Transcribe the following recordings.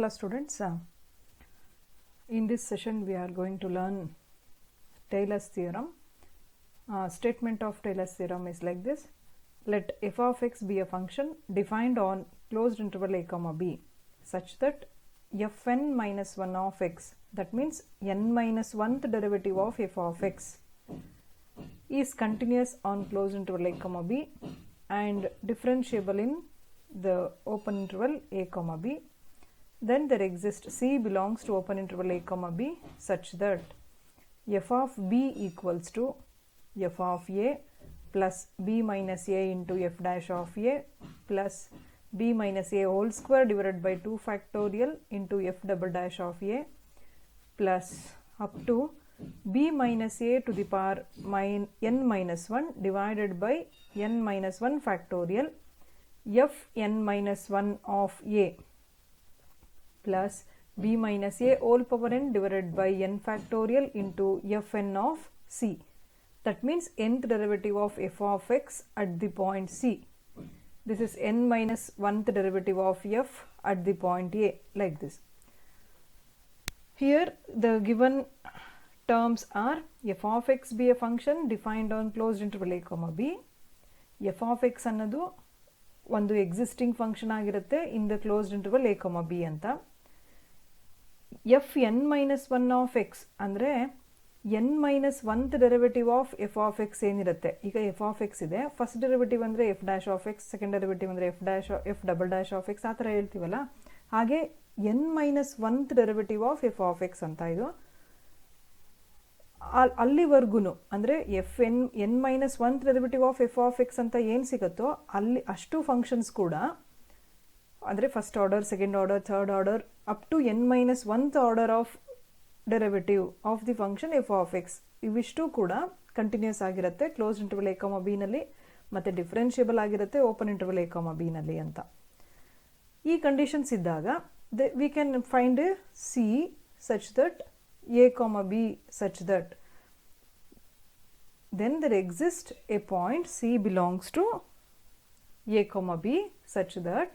Hello students, in this session we are going to learn Taylor's theorem. Statement of Taylor's theorem is like this: let f of x be a function defined on closed interval a comma b such that fn minus 1 of x, that means n minus 1th derivative of f of x, is continuous on closed interval a comma b and differentiable in the open interval a comma b. Then there exists C belongs to open interval a comma b such that f of b equals to f of a plus b minus a into f dash of a plus b minus a whole square divided by 2 factorial into f double dash of a plus up to b minus a to the power n minus 1 divided by n minus 1 factorial f n minus 1 of a plus b minus a whole power n divided by n factorial into fn of c. That means nth derivative of f of x at the point c. This is n minus 1th derivative of f at the point a, like this. Here the given terms are f of x be a function defined on closed interval a comma b. f of x ಅನ್ನೋದು ಒಂದು existing function ಆಗಿರುತ್ತೆ in the closed interval a comma b ಅಂತ. F N minus 1 of X ಅಂದರೆ N minus 1th derivative of F of X ಏನಿರುತ್ತೆ. ಈಗ F of X ಇದೆ, first derivative ಅಂದರೆ F dash of X, second derivative ಅಂದರೆ F double dash of X, ಆ ಥರ ಹೇಳ್ತೀವಲ್ಲ. ಹಾಗೆ N minus 1th derivative of F of X ಅಂತ ಇದು. ಅಲ್ಲಿವರೆಗೂ ಅಂದರೆ N minus 1th derivative of F of X ಅಂತ ಏನು ಸಿಗುತ್ತೋ ಅಲ್ಲಿ ಅಷ್ಟು ಫಂಕ್ಷನ್ಸ್ ಕೂಡ, ಅಂದರೆ first order, second order, third order up to N minus 1th order of derivative of the function F of x, ಇವಿಷ್ಟು ಕೂಡ ಕಂಟಿನ್ಯೂಸ್ ಆಗಿರುತ್ತೆ ಕ್ಲೋಸ್ ಇಂಟರ್ವಲ್ ಎ ಕಾಮ ಬಿನಲ್ಲಿ, ಮತ್ತು ಡಿಫ್ರೆನ್ಷಿಯಬಲ್ ಆಗಿರುತ್ತೆ ಓಪನ್ ಇಂಟರ್ವಲ್ ಎ ಕಾಮ ಬಿನಲ್ಲಿ ಅಂತ. ಈ ಕಂಡೀಷನ್ಸ್ ಇದ್ದಾಗ V can find see such that a comma b such that then there exists a point c belongs to a comma b such that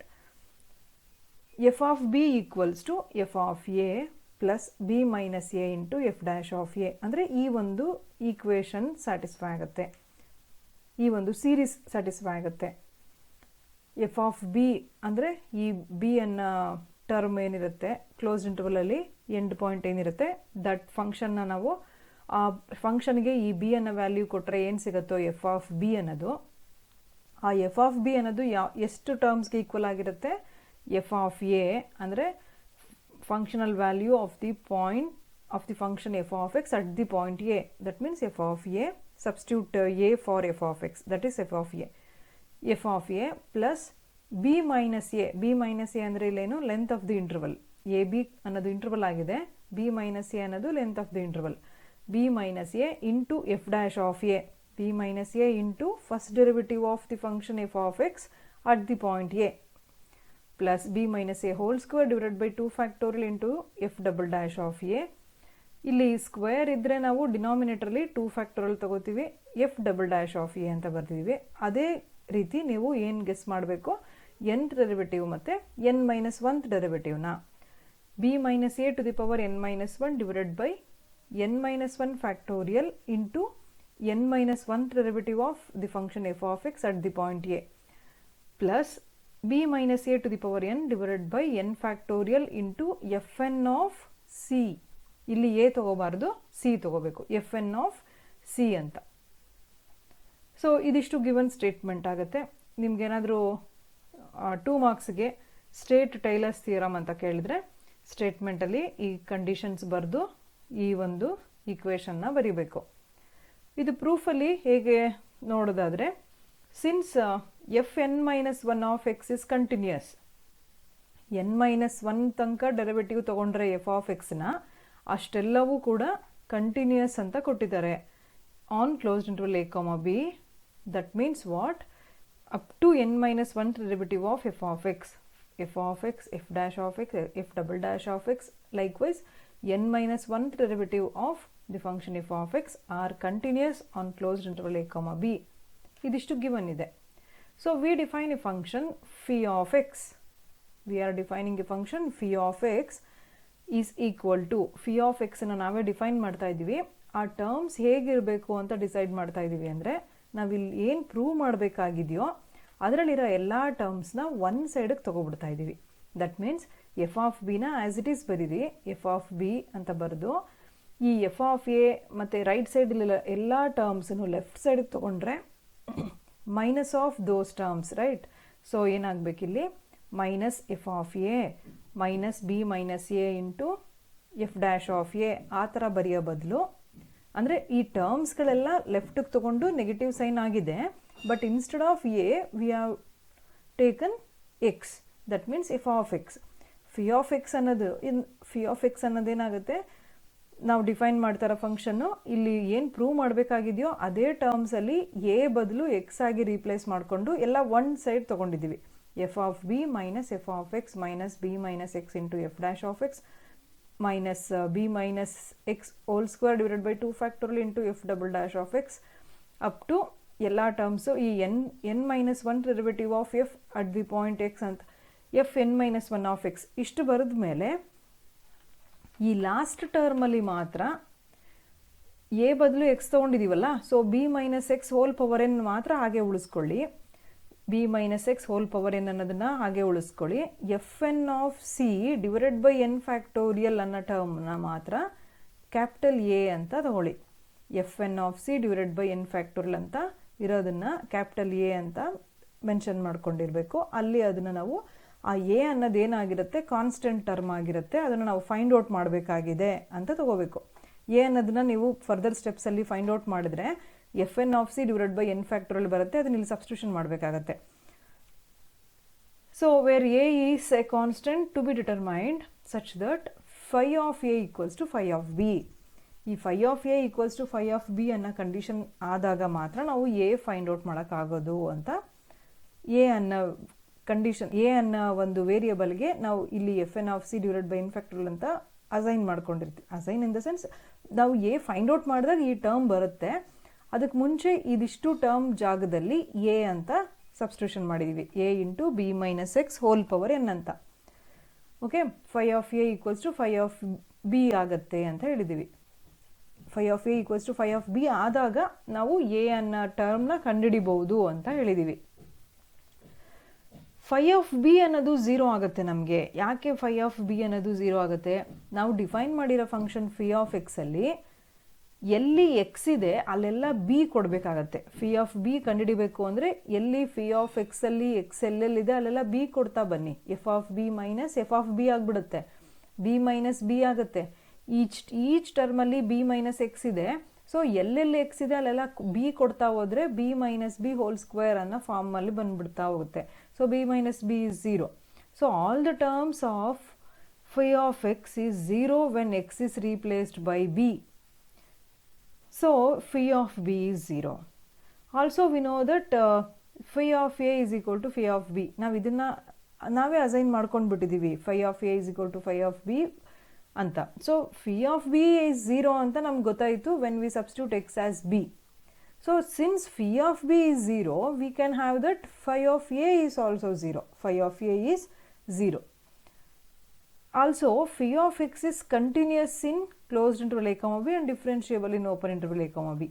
f of b equals to f of a plus b minus a into f dash of a. ಅಂದರೆ ಈ ಒಂದು equation satisfy ಆಗುತ್ತೆ, ಈ ಒಂದು series satisfy ಆಗುತ್ತೆ. F of B ಅಂದರೆ ಈ B ಅನ್ನೋ ಟರ್ಮ್ ಏನಿರುತ್ತೆ ಕ್ಲೋಸ್ ಇಂಟರ್ವಲಲ್ಲಿ ಎಂಡ್ ಪಾಯಿಂಟ್ ಏನಿರುತ್ತೆ, ದಟ್ ಫಂಕ್ಷನ್ನ ನಾವು ಆ ಫಂಕ್ಷನ್ಗೆ ಈ ಬಿ ಅನ್ನೋ ವ್ಯಾಲ್ಯೂ ಕೊಟ್ಟರೆ ಏನು ಸಿಗುತ್ತೋ ಎಫ್ ಆಫ್ ಬಿ ಅನ್ನೋದು, ಆ ಎಫ್ ಆಫ್ ಬಿ ಅನ್ನೋದು ಎಷ್ಟು ಟರ್ಮ್ಸ್ಗೆ ಈಕ್ವಲ್ ಆಗಿರುತ್ತೆ, ಎಫ್ ಆಫ್ ಎ ಅಂದರೆ functional value of the point of the function F of x at the point A. That means F of A, substitute A for F of X, that is F of A. F of A plus B minus A, B minus a ಅಂದರೆ ಇಲ್ಲೇನು length of the interval, A B ಅನ್ನೋದು interval ಆಗಿದೆ, B minus A ಅನ್ನೋದು length of the interval, B minus A into F dash of A, B minus A into first derivative of the function F of x at the point a plus B minus A whole square divided by 2 factorial into F double dash of A. ಇಲ್ಲಿ square ಇದ್ದರೆ ನಾವು ಡಿನಾಮಿನೇಟರ್ಲಿ 2 factorial ತಗೋತೀವಿ, F double dash of A ಅಂತ ಬರ್ತೀವಿ. ಅದೇ ರೀತಿ ನೀವು ಏನು ಗೆಸ್ ಮಾಡಬೇಕು, nth ಡೆರಿವೇಟಿವ್ ಮತ್ತು N minus 1th ಡೆರಿವೇಟಿವ್ನ B minus a to the power N minus 1 divided by N minus 1 factorial into N minus 1th derivative of the function F of x at the point a plus B minus a to the power n divided by N factorial into F N of c. ಇಲ್ಲಿ a ತಗೋಬಾರ್ದು, c ತಗೋಬೇಕು, f N of c ಅಂತ. So ಇದಿಷ್ಟು given statement ಆಗುತ್ತೆ. ನಿಮ್ಗೇನಾದರೂ 2 ಮಾರ್ಕ್ಸ್ಗೆ state tailors theorem ಅಂತ ಕೇಳಿದರೆ ಸ್ಟೇಟ್ಮೆಂಟಲ್ಲಿ ಈ ಕಂಡೀಷನ್ಸ್ ಬರೆದು ಈ ಒಂದು ಈಕ್ವೇಷನ್ನ ಬರೀಬೇಕು. ಇದು ಪ್ರೂಫಲ್ಲಿ ಹೇಗೆ ನೋಡೋದಾದರೆ, since F N minus 1 of X is continuous, N minus 1 ತನಕ ಡೆರಿವೇಟಿವ್ ತೊಗೊಂಡ್ರೆ ಎಫ್ ಆಫ್ ಎಕ್ಸ್ನ ಅಷ್ಟೆಲ್ಲವೂ ಕೂಡ ಕಂಟಿನ್ಯೂಯಸ್ ಅಂತ ಕೊಟ್ಟಿದ್ದಾರೆ on closed interval A comma B. That means what, up to n minus 1th derivative of f of x, f dash of x, f double dash of x, likewise n minus 1th derivative of the function f of x are continuous on closed interval a comma b. ಇದಿಷ್ಟು given ಇದೆ. So we define a function phi of x we are defining a function phi of X is equal to phi of ಎಕ್ಸನ್ನು ನಾವೇ define ಮಾಡ್ತಾ ಇದ್ದೀವಿ. ಆ terms ಹೇಗಿರಬೇಕು ಅಂತ decide ಮಾಡ್ತಾ ಇದ್ದೀವಿ ಅಂದರೆ ನಾವಿಲ್ಲಿ ಏನು ಪ್ರೂವ್ ಮಾಡಬೇಕಾಗಿದೆಯೋ ಅದರಲ್ಲಿರೋ ಎಲ್ಲ ಟರ್ಮ್ಸ್ನ ಒನ್ ಸೈಡಿಗೆ ತೊಗೊಬಿಡ್ತಾ ಇದ್ದೀವಿ. ದಟ್ ಮೀನ್ಸ್ ಎಫ್ ಆಫ್ ಬಿನ ಆ್ಯಸ್ ಇಟ್ ಈಸ್ ಬರೀರಿ, ಎಫ್ ಆಫ್ ಬಿ ಅಂತ ಬರೆದು ಈ ಎಫ್ ಆಫ್ ಎ ಮತ್ತು ರೈಟ್ ಸೈಡಲ್ಲಿಲ್ಲ ಎಲ್ಲ ಟರ್ಮ್ಸನ್ನು ಲೆಫ್ಟ್ ಸೈಡಿಗೆ ತೊಗೊಂಡ್ರೆ minus of those terms, right? So ಏನಾಗಬೇಕಿಲ್ಲಿ minus F of A minus B minus A into F dash of A ಆ ಥರ ಬರೆಯೋ ಬದಲು, ಅಂದರೆ ಈ ಟರ್ಮ್ಸ್ಗಳೆಲ್ಲ ಲೆಫ್ಟಿಗೆ ತೊಗೊಂಡು ನೆಗೆಟಿವ್ ಸೈನ್ ಆಗಿದೆ, but instead of A we have taken X. That means F of x. Phi of X ಅನ್ನೋದು ಫಿ ಆಫ್ ಎಕ್ಸ್ ಅನ್ನೋದೇನಾಗುತ್ತೆ, ನಾವು ಡಿಫೈನ್ ಮಾಡ್ತಾರೋ ಫಂಕ್ಷನ್ನು ಇಲ್ಲಿ ಏನು ಪ್ರೂವ್ ಮಾಡಬೇಕಾಗಿದೆಯೋ ಅದೇ ಟರ್ಮ್ಸಲ್ಲಿ ಎ ಬದಲು ಎಕ್ಸ್ ಆಗಿ ರೀಪ್ಲೇಸ್ ಮಾಡಿಕೊಂಡು ಎಲ್ಲ ಒನ್ ಸೈಡ್ ತೊಗೊಂಡಿದ್ದೀವಿ. F of B minus F of X minus B minus X into F dash of X minus B minus X whole square divided by 2 factorial into F double dash of X up to ಎಲ್ಲ terms ಈ N minus 1 derivative of F at the point X ಅಂತ F N minus 1 of X. ಇಷ್ಟು ಬರೆದ ಮೇಲೆ ಈ last ಟರ್ಮಲ್ಲಿ ಮಾತ್ರ A ಬದಲು ಎಕ್ಸ್ ತೊಗೊಂಡಿದ್ದೀವಲ್ಲ, so B minus X whole power N ಮಾತ್ರ ಹಾಗೆ ಉಳಿಸ್ಕೊಳ್ಳಿ. B minus X whole power N ಅನ್ನೋದನ್ನು ಹಾಗೆ ಉಳಿಸ್ಕೊಳ್ಳಿ. F N of C divided by N factorial ಅನ್ನೋ ಟರ್ಮ್ನ ಮಾತ್ರ ಕ್ಯಾಪಿಟಲ್ ಎ ಅಂತ ತಗೊಳ್ಳಿ. F N of C divided by N factorial ಅಂತ ಇರೋದನ್ನು ಕ್ಯಾಪಿಟಲ್ ಎ ಅಂತ ಮೆನ್ಷನ್ ಮಾಡ್ಕೊಂಡಿರಬೇಕು. ಅಲ್ಲಿ ಅದನ್ನು ನಾವು ಆ ಎ ಅನ್ನೋದೇನಾಗಿರುತ್ತೆ ಕಾನ್ಸ್ಟೆಂಟ್ ಟರ್ಮ್ ಆಗಿರುತ್ತೆ, ಅದನ್ನು ನಾವು ಫೈಂಡ್ ಔಟ್ ಮಾಡಬೇಕಾಗಿದೆ ಅಂತ ತಗೋಬೇಕು. ಎ ಅನ್ನೋದನ್ನ ನೀವು ಫರ್ದರ್ ಸ್ಟೆಪ್ಸಲ್ಲಿ ಫೈಂಡ್ ಔಟ್ ಮಾಡಿದ್ರೆ F N of C divided by N factorial ಬರುತ್ತೆ, ಅದನ್ನ ಇಲ್ಲಿ ಸಬ್ಸ್ಟಿಟ್ಯೂಷನ್ ಮಾಡಬೇಕಾಗತ್ತೆ. So where A is a constant to be determined such that phi of A equals to phi of B. ಈ phi of A equals to phi of B ಅನ್ನೋ condition ಆದಾಗ ಮಾತ್ರ ನಾವು A find out ಮಾಡೋಕ್ಕಾಗೋದು ಅಂತ A ಅನ್ನೋ condition, A ಅನ್ನೋ ಒಂದು ವೇರಿಯಬಲ್ಗೆ ನಾವು ಇಲ್ಲಿ F N of C divided by N factorial ಅಂತ ಅಸೈನ್ ಮಾಡ್ಕೊಂಡಿರ್ತೀವಿ. ಅಸೈನ್ ಇನ್ ದ ಸೆನ್ಸ್ ನಾವು ಎ ಫೈಂಡ್ ಔಟ್ ಮಾಡಿದಾಗ ಈ ಟರ್ಮ್ ಬರುತ್ತೆ, ಅದಕ್ಕೆ ಮುಂಚೆ ಇದಿಷ್ಟು ಟರ್ಮ್ ಜಾಗದಲ್ಲಿ ಎ ಅಂತ ಸಬ್ಸ್ಟಿಟ್ಯೂಷನ್ ಮಾಡಿದ್ದೀವಿ. A into B minus X whole power N ಅಂತ. Okay, phi of A equals to phi of B ಆಗುತ್ತೆ ಅಂತ ಹೇಳಿದ್ದೀವಿ. Phi of A equals to phi of B ಆದಾಗ ನಾವು ಎ ಅನ್ನೋ ಟರ್ಮ್ನ ಕಂಡುಹಿಡಿಬಹುದು ಅಂತ ಹೇಳಿದ್ದೀವಿ. ಫೈ ಆಫ್ ಬಿ ಅನ್ನೋದು 0 ಆಗುತ್ತೆ ನಮಗೆ. ಯಾಕೆ ಫೈ ಆಫ್ ಬಿ ಅನ್ನೋದು 0 ಆಗುತ್ತೆ? ನಾವು ಡಿಫೈನ್ ಮಾಡಿರೋ ಫಂಕ್ಷನ್ ಫಿ ಆಫ್ ಎಕ್ಸಲ್ಲಿ ಎಲ್ಲಿ ಎಕ್ಸ್ ಇದೆ ಅಲ್ಲೆಲ್ಲ ಬಿ ಕೊಡಬೇಕಾಗತ್ತೆ. ಫಿ ಆಫ್ ಬಿ ಕಂಡುಹಿಡಿಬೇಕು ಅಂದರೆ ಎಲ್ಲಿ ಫಿ ಆಫ್ ಎಕ್ಸಲ್ಲಿ ಎಕ್ಸ್ ಎಲ್ಲೆಲ್ಲಿದೆ ಅಲ್ಲೆಲ್ಲ ಬಿ ಕೊಡ್ತಾ ಬನ್ನಿ. F of B minus F of B ಆಗಿಬಿಡುತ್ತೆ, ಬಿ ಮೈನಸ್ ಬಿ ಆಗುತ್ತೆ. ಈಚ್ ಟರ್ಮಲ್ಲಿ ಬಿ ಮೈನಸ್ ಎಕ್ಸ್ ಇದೆ, ಸೊ ಎಲ್ಲೆಲ್ಲಿ ಎಕ್ಸ್ ಇದೆ ಅಲ್ಲೆಲ್ಲ ಬಿ ಕೊಡ್ತಾ ಹೋದರೆ B minus B whole square ಅನ್ನೋ ಫಾರ್ಮಲ್ಲಿ ಬಂದುಬಿಡ್ತಾ ಹೋಗುತ್ತೆ. So B minus B is 0. So all the terms of phi of x is 0 when x is replaced by b. So phi of b is 0. Also we know that phi of a is equal to phi of b. ನಾವು ಇದನ್ನ ನಾವೇ assign ಮಾಡ್ಕೊಂಡು ಬಿಟ್ಟಿದ್ದೀವಿ. phi of a is equal to phi of b ಅಂತ. So phi of b is 0 ಅಂತ ನಮ್ಗೆ ಗೊತ್ತಾಯಿತು when we substitute x as b. So since phi of b is 0, we can have that phi of a is also 0. Phi of a is 0. Also phi of x is continuous in closed interval a comma b and differentiable in open interval a comma b.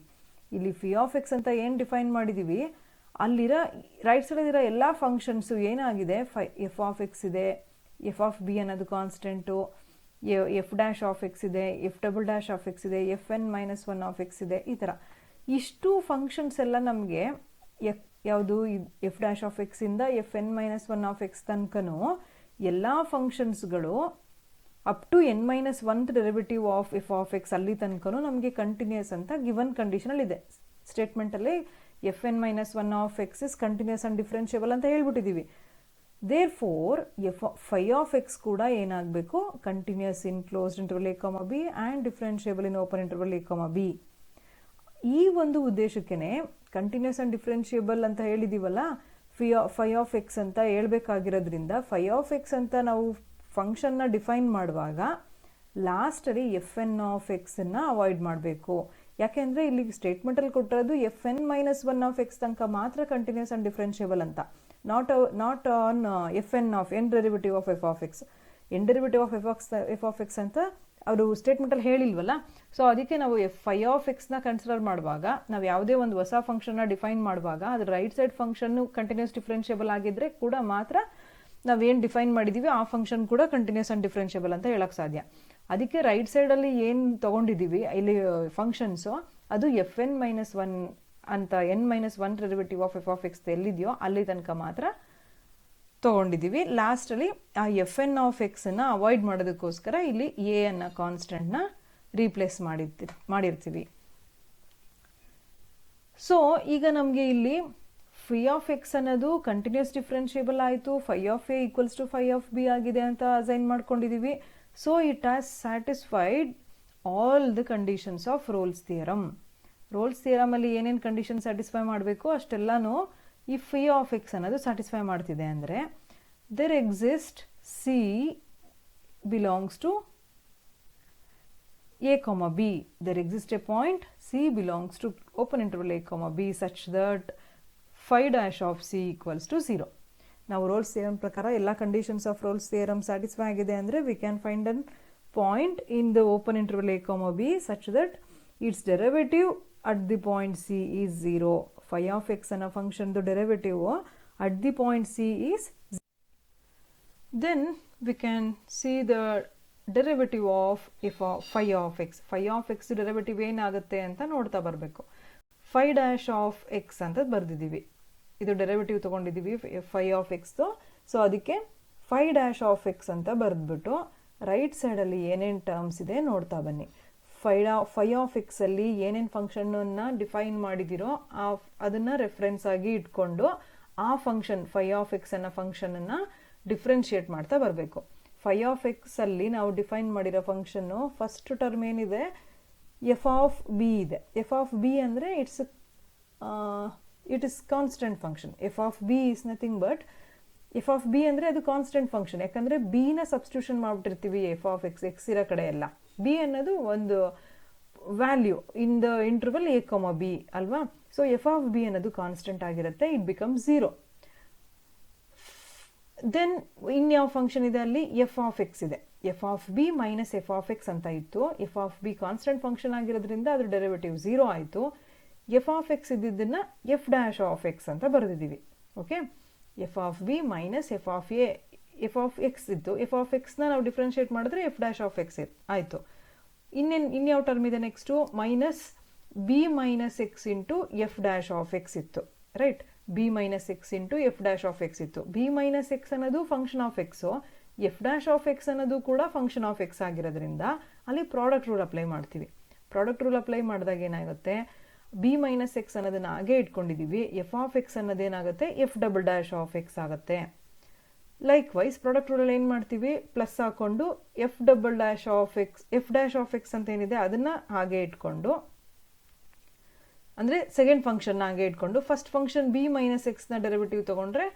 ಇಲ್ಲಿ phi of x ಅಂತ ಏನು define ಮಾಡಿದ್ದೀವಿ ಅಲ್ಲಿರೋ right side ಇರೋ ಎಲ್ಲ functions ಏನಾಗಿದೆ, F of X ಇದೆ, F of B ಅನ್ನೋದು constant, F dash of X ಇದೆ, F double dash of X ಇದೆ, F N minus 1 of X ಇದೆ. ಈ ಥರ ಇಷ್ಟು ಫಂಕ್ಷನ್ಸ್ ಎಲ್ಲ ನಮಗೆ ಯಾವುದು ಎಫ್ ಡ್ಯಾಶ್ ಆಫ್ ಎಕ್ಸಿಂದ F N minus 1 of X ತನಕನೂ ಎಲ್ಲ ಫಂಕ್ಷನ್ಸ್ಗಳು up to N minus 1th derivative of F of X ಅಲ್ಲಿ ತನಕನೂ ನಮಗೆ ಕಂಟಿನ್ಯೂಸ್ ಅಂತ ಗಿವನ್ ಕಂಡೀಷನಲ್ಲಿದೆ. ಸ್ಟೇಟ್ಮೆಂಟಲ್ಲಿ F N minus 1 of X is continuous and differentiable ಅಂತ ಹೇಳ್ಬಿಟ್ಟಿದ್ದೀವಿ. Therefore phi of X ಕೂಡ ಏನಾಗಬೇಕು, continuous in closed interval A comma B and differentiable in open interval A comma B. ಈ ಒಂದು ಉದ್ದೇಶಕ್ಕೆ ಕಂಟಿನ್ಯೂಸ್ ಆ್ಯಂಡ್ ಡಿಫ್ರೆನ್ಷಿಯಬಲ್ ಅಂತ ಹೇಳಿದ್ದೀವಲ್ಲ, five of X ಅಂತ ಹೇಳ್ಬೇಕಾಗಿರೋದ್ರಿಂದ five of X ಅಂತ ನಾವು ಫಂಕ್ಷನ್ನ ಡಿಫೈನ್ ಮಾಡುವಾಗ ಲಾಸ್ಟಲ್ಲಿ ಎಫ್ ಎನ್ ಆಫ್ ಎಕ್ಸನ್ನು ಅವಾಯ್ಡ್ ಮಾಡಬೇಕು. ಯಾಕೆಂದರೆ ಇಲ್ಲಿ ಸ್ಟೇಟ್ಮೆಂಟಲ್ಲಿ ಕೊಟ್ಟಿರೋದು F N minus 1 of X ತನಕ ಮಾತ್ರ ಕಂಟಿನ್ಯೂಸ್ ಆ್ಯಂಡ್ ಡಿಫ್ರೆನ್ಷಿಯಬಲ್ ಅಂತ. Not on F N of N derivative of F of X. N derivative of F of X ಅಂತ ಅವರು ಸ್ಟೇಟ್ಮೆಂಟಲ್ಲಿ ಹೇಳಿಲ್ವಲ್ಲ. ಸೊ ಅದಕ್ಕೆ ನಾವು ಫೈ ಆಫ್ ಎಕ್ಸ್ನ ಕನ್ಸಿಡರ್ ಮಾಡುವಾಗ, ನಾವು ಯಾವುದೇ ಒಂದು ಹೊಸ ಫಂಕ್ಷನ್ನ ಡಿಫೈನ್ ಮಾಡುವಾಗ ಅದು ರೈಟ್ ಸೈಡ್ ಫಂಕ್ಷನ್ನು ಕಂಟಿನ್ಯೂಸ್ ಡಿಫ್ರೆನ್ಷಿಯಬಲ್ ಆಗಿದ್ದರೆ ಕೂಡ ಮಾತ್ರ ನಾವೇನು ಡಿಫೈನ್ ಮಾಡಿದ್ದೀವಿ ಆ ಫಂಕ್ಷನ್ ಕೂಡ ಕಂಟಿನ್ಯೂಸ್ ಆ್ಯಂಡ್ ಡಿಫ್ರೆನ್ಷಿಯಬಲ್ ಅಂತ ಹೇಳೋಕ್ಕೆ ಸಾಧ್ಯ. ಅದಕ್ಕೆ ರೈಟ್ ಸೈಡಲ್ಲಿ ಏನು ತೊಗೊಂಡಿದ್ದೀವಿ ಇಲ್ಲಿ ಫಂಕ್ಷನ್ಸು, ಅದು ಎಫ್ ಎನ್ ಮೈನಸ್ ಒನ್ ಅಂತ n-1 derivative of F of X ಎಲ್ಲಿದೆಯೋ ಅಲ್ಲಿ ತನಕ ಮಾತ್ರ ತೊಗೊಂಡಿದ್ದೀವಿ. ಲಾಸ್ಟಲ್ಲಿ ಆ ಎಫ್ ಎನ್ ಆಫ್ ಎಕ್ಸನ್ನು ಅವಾಯ್ಡ್ ಮಾಡೋದಕ್ಕೋಸ್ಕರ ಇಲ್ಲಿ ಎ ಅನ್ನೋ ಕಾನ್ಸ್ಟೆಂಟ್ನ ರೀಪ್ಲೇಸ್ ಮಾಡಿರ್ತೀವಿ. ಸೊ ಈಗ ನಮಗೆ ಇಲ್ಲಿ ಫೈ ಆಫ್ ಎಕ್ಸ್ ಅನ್ನೋದು ಕಂಟಿನ್ಯೂಸ್ ಡಿಫ್ರೆನ್ಷಿಯಬಲ್ ಆಯಿತು, phi of A equals to phi of B ಆಗಿದೆ ಅಂತ ಅಸೈನ್ ಮಾಡ್ಕೊಂಡಿದ್ದೀವಿ. So it has satisfied all the conditions of Rolle's theorem. Rolle's ಥಿಯರಮಲ್ಲಿ ಏನೇನು ಕಂಡೀಷನ್ ಸ್ಯಾಟಿಸ್ಫೈ ಮಾಡಬೇಕು ಅಷ್ಟೆಲ್ಲನೂ ಈ ಫೈ ಆಫ್ ಎಕ್ಸ್ ಅನ್ನೋದು ಸ್ಯಾಟಿಸ್ಫೈ ಮಾಡ್ತಿದೆ. ಅಂದರೆ there exist C belongs to a comma b. There exists a point c belongs to open interval a comma b such that phi dash of c equals to 0. ನಾವು rolls theorem ಪ್ರಕಾರ ಎಲ್ಲ conditions of Rolle's theorem satisfy ಆಗಿದೆ ಅಂದರೆ we can find an point in the open interval a comma b such that its derivative at the point c is 0. Phi of x ಅನ್ನೋ ಫಂಕ್ಷನ್ದು derivative at the point c is 0. Then we can see the derivative of phi of x. Phi of x derivative ಏನಾಗುತ್ತೆ ಅಂತ ನೋಡ್ತಾ ಬರಬೇಕು. Five dash of X ಅಂತ ಬರೆದಿದ್ದೀವಿ, ಇದು derivative ತೊಗೊಂಡಿದ್ದೀವಿ five of ಎಕ್ಸ್ದು. So ಅದಕ್ಕೆ five dash of X ಅಂತ ಬರೆದ್ಬಿಟ್ಟು right ಸೈಡಲ್ಲಿ ಏನೇನು ಟರ್ಮ್ಸ್ ಇದೆ ನೋಡ್ತಾ ಬನ್ನಿ. ಫೈ ಆಫ್ ಎಕ್ಸಲ್ಲಿ ಏನೇನು ಫಂಕ್ಷನನ್ನು ಡಿಫೈನ್ ಮಾಡಿದಿರೋ ಅದನ್ನು ರೆಫರೆನ್ಸ್ ಆಗಿ ಇಟ್ಕೊಂಡು ಆ ಫಂಕ್ಷನ್ ಫೈ ಆಫ್ ಎಕ್ಸ್ ಅನ್ನೋ ಫಂಕ್ಷನನ್ನು ಡಿಫ್ರೆನ್ಷಿಯೇಟ್ ಮಾಡ್ತಾ ಬರಬೇಕು. ಫೈ ಆಫ್ ಎಕ್ಸ್ ಅಲ್ಲಿ ನಾವು ಡಿಫೈನ್ ಮಾಡಿರೋ ಫಂಕ್ಷನ್ನು ಫಸ್ಟ್ ಟರ್ಮ್ ಏನಿದೆ ಎಫ್ ಆಫ್ ಬಿ ಇದೆ. ಎಫ್ ಆಫ್ ಬಿ ಅಂದರೆ it is constant function. F of B is nothing but F of B ಅಂದರೆ ಅದು ಕಾನ್ಸ್ಟೆಂಟ್ ಫಂಕ್ಷನ್. ಯಾಕಂದರೆ ಬಿನ ಸಬ್ಸ್ಟಿಟ್ಯೂಷನ್ ಮಾಡಿಬಿಟ್ಟಿರ್ತೀವಿ ಎಫ್ ಆಫ್ ಎಕ್ಸ್, ಎಕ್ಸ್ ಇರೋ ಕಡೆ ಎಲ್ಲ. ಬಿ ಅನ್ನೋದು ಒಂದು value in the interval A comma B ಅಲ್ವಾ. ಸೊ ಎಫ್ ಆಫ್ ಬಿ ಅನ್ನೋದು ಕಾನ್ಸ್ಟೆಂಟ್ ಆಗಿರುತ್ತೆ, ಇಟ್ ಬಿಕಮ್ 0. ದೆನ್ ಇನ್ಯಾವ ಫಂಕ್ಷನ್ ಇದೆ ಅಲ್ಲಿ ಎಫ್ ಆಫ್ ಎಕ್ಸ್ ಇದೆ. F of B minus F of X ಅಂತ ಇತ್ತು. F of B constant function ಆಗಿರೋದ್ರಿಂದ ಅದ್ರ ಡೆರಿವೇಟಿವ್ 0 ಆಯಿತು. ಎಫ್ ಆಫ್ ಎಕ್ಸ್ ಇದ್ದಿದ್ದನ್ನು ಎಫ್ ಡ್ಯಾಶ್ ಆಫ್ ಎಕ್ಸ್ ಅಂತ ಬರೆದಿದ್ದೀವಿ. Okay, F of B minus F of A, F of X ಇತ್ತು. F of ಎಕ್ಸ್ನ ನಾವು ಡಿಫ್ರೆನ್ಷಿಯೇಟ್ ಮಾಡಿದ್ರೆ ಎಫ್ ಡ್ಯಾಶ್ ಆಫ್ ಎಕ್ಸ್ ಆಯಿತು. ಇನ್ಯಾವ ಟರ್ಮ್ ಇದೆ next minus B minus X into F dash of X ಇತ್ತು. Right, B minus X into F dash of X ಇತ್ತು. B minus X ಅನ್ನೋದು function of X, F dash of X ಅನ್ನೋದು ಕೂಡ function of X ಆಗಿರೋದ್ರಿಂದ ಅಲ್ಲಿ product rule apply ಮಾಡ್ತೀವಿ. Product rule apply ಮಾಡಿದಾಗ ಏನಾಗುತ್ತೆ, ಬಿ ಮೈನಸ್ ಎಕ್ಸ್ ಅನ್ನೋದನ್ನ ಹಾಗೆ ಇಟ್ಕೊಂಡಿದ್ದೀವಿ. ಎಫ್ ಆಫ್ ಎಕ್ಸ್ ಅನ್ನೋದೇನಾಗುತ್ತೆ F double dash of X ಆಗುತ್ತೆ. ಲೈಕ್ ವೈಸ್ ಪ್ರಾಡಕ್ಟ್ ರೂಲಲ್ಲಿ ಏನು ಮಾಡ್ತೀವಿ, ಪ್ಲಸ್ ಹಾಕೊಂಡು F double dash of X, F dash of X ಅಂತ ಏನಿದೆ ಅದನ್ನು ಹಾಗೆ ಇಟ್ಕೊಂಡು, ಅಂದರೆ ಸೆಕೆಂಡ್ ಫಂಕ್ಷನ್ ಹಾಗೆ ಇಟ್ಕೊಂಡು ಫಸ್ಟ್ ಫಂಕ್ಷನ್ ಬಿ ಮೈನಸ್ ಎಕ್ಸ್ನ ಡೆರಿವೇಟಿವ್ ತೊಗೊಂಡ್ರೆ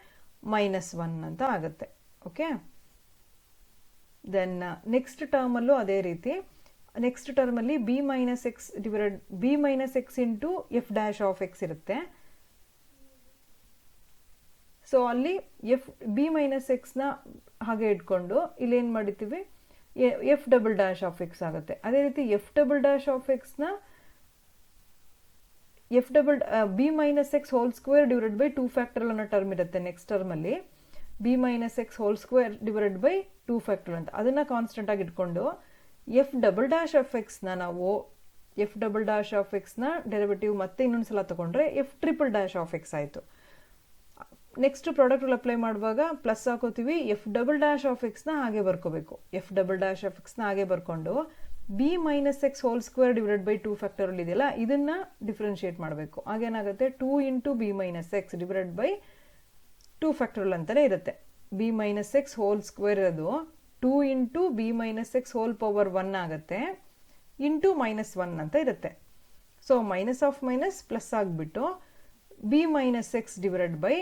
-1 ಅಂತ ಆಗುತ್ತೆ. ಓಕೆ, ದೆನ್ ನೆಕ್ಸ್ಟ್ ಟರ್ಮಲ್ಲೂ ಅದೇ ರೀತಿ. ನೆಕ್ಸ್ಟ್ ಟರ್ಮಲ್ಲಿ B minus X into F dash of X ಇರುತ್ತೆ. ಸೊ ಅಲ್ಲಿ ಬಿ ಮೈನಸ್ ಎಕ್ಸ್ನ ಹಾಗೆ ಇಟ್ಕೊಂಡು ಇಲ್ಲೇನು ಮಾಡಿರ್ತೀವಿ F double dash of X ಆಗುತ್ತೆ. ಅದೇ ರೀತಿ ಎಫ್ ಡಬಲ್ ಡ್ಯಾಶ್ ಆಫ್ ಎಕ್ಸ್ನ B minus X whole square divided by 2 factorial ಅನ್ನೋ ಟರ್ಮ್ ಇರುತ್ತೆ. ನೆಕ್ಸ್ಟ್ ಟರ್ಮಲ್ಲಿ B minus X whole square divided by 2 factorial ಅಂತ ಅದನ್ನು ಕಾನ್ಸ್ಟೆಂಟ್ ಆಗಿ ಇಟ್ಕೊಂಡು ಎಫ್ ಡಬಲ್ ಡ್ಯಾಶ್ ಆಫ್ ಎಕ್ಸ್ನ ನಾವು ಎಫ್ ಡಬಲ್ ಡ್ಯಾಶ್ ಆಫ್ ಎಕ್ಸ್ನ ಡೆರಿವೇಟಿವ್ ಮತ್ತೆ ಇನ್ನೊಂದ್ಸಲ ತಗೊಂಡ್ರೆ F triple dash of X ಆಯಿತು. ನೆಕ್ಸ್ಟ್ ಪ್ರಾಡಕ್ಟ್ ರೂಲ್ ಅಪ್ಲೈ ಮಾಡುವಾಗ ಪ್ಲಸ್ ಹಾಕೋತೀವಿ, ಎಫ್ ಡಬಲ್ ಡ್ಯಾಶ್ ಆಫ್ ಎಕ್ಸ್ನ ಹಾಗೆ ಬರ್ಕೋಬೇಕು. ಎಫ್ ಡಬಲ್ ಡ್ಯಾಶ್ ಆಫ್ ಎಕ್ಸ್ನ ಹಾಗೆ ಬರ್ಕೊಂಡು B minus X whole square divided by 2 factorial ಇದೆಯಲ್ಲ ಇದನ್ನು ಡಿಫ್ರೆನ್ಷಿಯೇಟ್ ಮಾಡಬೇಕು. ಹಾಗೇನಾಗುತ್ತೆ 2 into B minus X divided by 2 factorial ಅಂತಲೇ ಇರುತ್ತೆ. B minus X whole square ಇರೋದು 2 into B minus X whole power 1 ಆಗುತ್ತೆ ಇಂಟು -1 ಅಂತ ಇರುತ್ತೆ. So minus of minus plus ಆಗಿಬಿಟ್ಟು B minus X divided by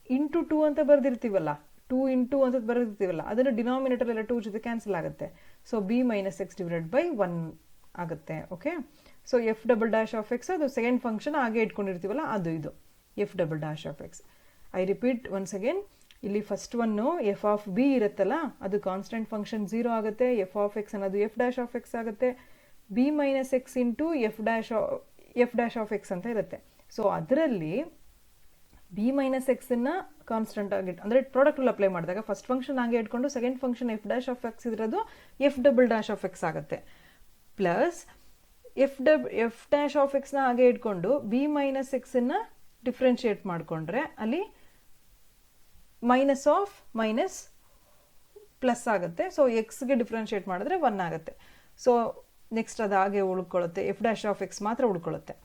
into 2 ಅಂತ ಬರೆದಿರ್ತೀವಲ್ಲ, 2 ಇಂಟು ಅಂತ ಬರೆದಿರ್ತೀವಲ್ಲ ಅದನ್ನು ಡಿನಾಮಿನೇಟರ್ ಎಲ್ಲ 2 ಜೊತೆ ಕ್ಯಾನ್ಸಲ್ ಆಗುತ್ತೆ. So B minus X divided by 1 ಆಗುತ್ತೆ. Okay, so F double dash of X ಅದು ಸೆಕೆಂಡ್ ಫಂಕ್ಷನ್ ಹಾಗೆ ಇಟ್ಕೊಂಡಿರ್ತೀವಲ್ಲ ಅದು ಇದು F double dash of X. I repeat once again, ಇಲ್ಲಿ ಫಸ್ಟ್ ಒನ್ನು ಎಫ್ ಆಫ್ ಬಿ ಇರುತ್ತಲ್ಲ ಅದು ಕಾನ್ಸ್ಟೆಂಟ್ ಫಂಕ್ಷನ್ 0 ಆಗುತ್ತೆ, ಎಫ್ ಆಫ್ ಎಕ್ಸ್ ಅನ್ನೋದು ಎಫ್ ಡ್ಯಾಶ್ ಆಫ್ ಎಕ್ಸ್ ಆಗುತ್ತೆ, B minus X into F dash of X ಅಂತ ಇರುತ್ತೆ. ಸೊ ಅದರಲ್ಲಿ ಬಿ ಮೈನಸ್ ಎಕ್ಸನ್ನು ಕಾನ್ಸ್ಟೆಂಟ್ ಆಗಿ ಅಂದರೆ ಪ್ರಾಡಕ್ಟಲ್ಲಿ ಅಪ್ಲೈ ಮಾಡಿದಾಗ ಫಸ್ಟ್ ಫಂಕ್ಷನ್ ಹಾಗೆ ಇಟ್ಕೊಂಡು second function F dash of X ಇರೋದು F double dash of X ಆಗುತ್ತೆ. ಪ್ಲಸ್ ಎಫ್ ಡ್ಯಾಶ್ ಆಫ್ ಎಕ್ಸ್ನ ಹಾಗೆ ಇಟ್ಕೊಂಡು ಬಿ ಮೈನಸ್ ಎಕ್ಸನ್ನು ಡಿಫ್ರೆನ್ಶಿಯೇಟ್ ಮಾಡಿಕೊಂಡ್ರೆ ಅಲ್ಲಿ ಮೈನಸ್ ಆಫ್ ಮೈನಸ್ ಪ್ಲಸ್ ಆಗುತ್ತೆ. ಸೊ ಎಕ್ಸ್ಗೆ ಡಿಫ್ರೆನ್ಶಿಯೇಟ್ ಮಾಡಿದ್ರೆ 1 ಆಗುತ್ತೆ. ಸೊ ನೆಕ್ಸ್ಟ್ ಅದು ಹಾಗೆ ಉಳ್ಕೊಳ್ಳುತ್ತೆ, ಎಫ್ ಡ್ಯಾಶ್ ಆಫ್ ಎಕ್ಸ್ ಮಾತ್ರ ಉಳ್ಕೊಳ್ಳುತ್ತೆ.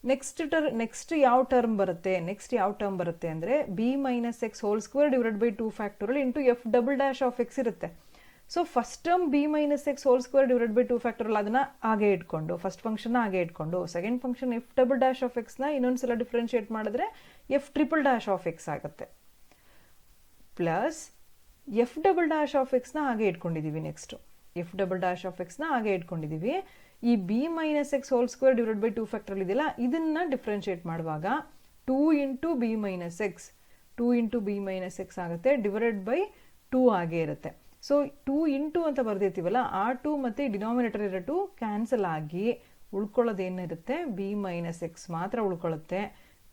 ನೆಕ್ಸ್ಟ್ ಯಾವ ಟರ್ಮ್ ಬರುತ್ತೆ ಅಂದರೆ B minus X whole square divided by 2 factorial into F double dash of X ಇರುತ್ತೆ. So first term B minus X whole square divided by 2 factorial ಅದನ್ನ ಹಾಗೆ ಇಟ್ಕೊಂಡು first function ಹಾಗೆ ಇಟ್ಕೊಂಡು second function F double dash of ಎಕ್ಸ್ನ ಇನ್ನೊಂದ್ಸಲ differentiate ಮಾಡಿದ್ರೆ F triple dash of X ಆಗುತ್ತೆ. Plus F double dash of ಎಕ್ಸ್ನ ಹಾಗೆ ಇಟ್ಕೊಂಡಿದ್ದೀವಿ. Next F double dash of ಎಕ್ಸ್ನ ಹಾಗೆ ಇಟ್ಕೊಂಡಿದ್ದೀವಿ. ಈ B minus X whole square divided by 2 factorial ಇದೆಯಲ್ಲ ಇದನ್ನ ಡಿಫ್ರೆನ್ಶಿಯೇಟ್ ಮಾಡುವಾಗ 2 ಇಂಟು ಬಿ ಮೈನಸ್ ಎಕ್ಸ್ ಆಗುತ್ತೆ ಡಿವೈಡೆಡ್ ಬೈ 2 ಹಾಗೆ ಇರುತ್ತೆ. ಸೊ 2 ಇಂಟು ಅಂತ ಬರ್ದಿರ್ತೀವಲ್ಲ ಆ 2 ಮತ್ತು ಡಿನಾಮಿನೇಟರ್ ಇರೋ 2 ಕ್ಯಾನ್ಸಲ್ ಆಗಿ ಉಳ್ಕೊಳ್ಳೋದು ಏನಿರುತ್ತೆ ಬಿ ಮೈನಸ್ ಎಕ್ಸ್ ಮಾತ್ರ ಉಳ್ಕೊಳ್ಳುತ್ತೆ.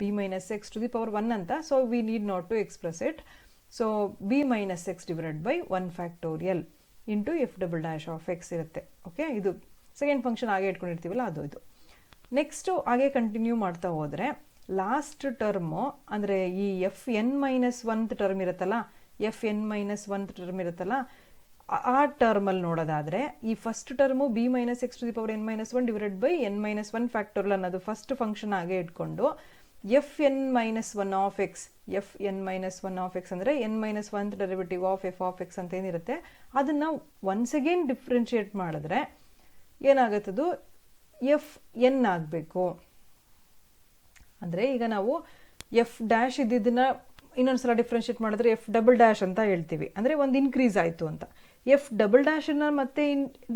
B minus X to the power 1 ಅಂತ. So we need not to express it. So B minus X divided by 1 factorial into F double dash of X ಇರುತ್ತೆ. Okay, ಇದು second function ಹಾಗೆ ಇಟ್ಕೊಂಡಿರ್ತೀವಲ್ಲ ಅದು ಇದು. Next ಹಾಗೆ ಕಂಟಿನ್ಯೂ ಮಾಡ್ತಾ ಹೋದರೆ ಲಾಸ್ಟ್ ಟರ್ಮು ಅಂದರೆ ಈ ಎಫ್ ಎನ್ ಮೈನಸ್ 1 ಟರ್ಮ್ ಇರುತ್ತಲ್ಲ ಆ ಟರ್ಮಲ್ಲಿ ನೋಡೋದಾದರೆ ಈ first term B minus X to the power N minus 1 divided by N minus 1 factorial ಅನ್ನೋದು ಫಸ್ಟ್ ಫಂಕ್ಷನ್ ಹಾಗೆ ಇಟ್ಕೊಂಡು F N minus 1 of X ಅಂದರೆ N minus 1 derivative of F of X ಅಂತ ಏನಿರುತ್ತೆ ಅದನ್ನು ಒನ್ಸ್ ಅಗೇನ್ ಡಿಫ್ರೆನ್ಶಿಯೇಟ್ ಮಾಡಿದ್ರೆ ಏನಾಗುತ್ತದು F N ಆಗಬೇಕು. ಅಂದರೆ ಈಗ ನಾವು ಎಫ್ ಡ್ಯಾಶ್ ಇದ್ದಿದ್ದನ್ನ ಇನ್ನೊಂದ್ಸಲ ಡಿಫ್ರೆನ್ಶಿಯೇಟ್ ಮಾಡಿದ್ರೆ ಎಫ್ ಡಬಲ್ ಡ್ಯಾಶ್ ಅಂತ ಹೇಳ್ತೀವಿ, ಅಂದರೆ ಒಂದು ಇನ್ಕ್ರೀಸ್ ಆಯಿತು ಅಂತ. ಎಫ್ ಡಬಲ್ ಡ್ಯಾಶನ್ನ ಮತ್ತೆ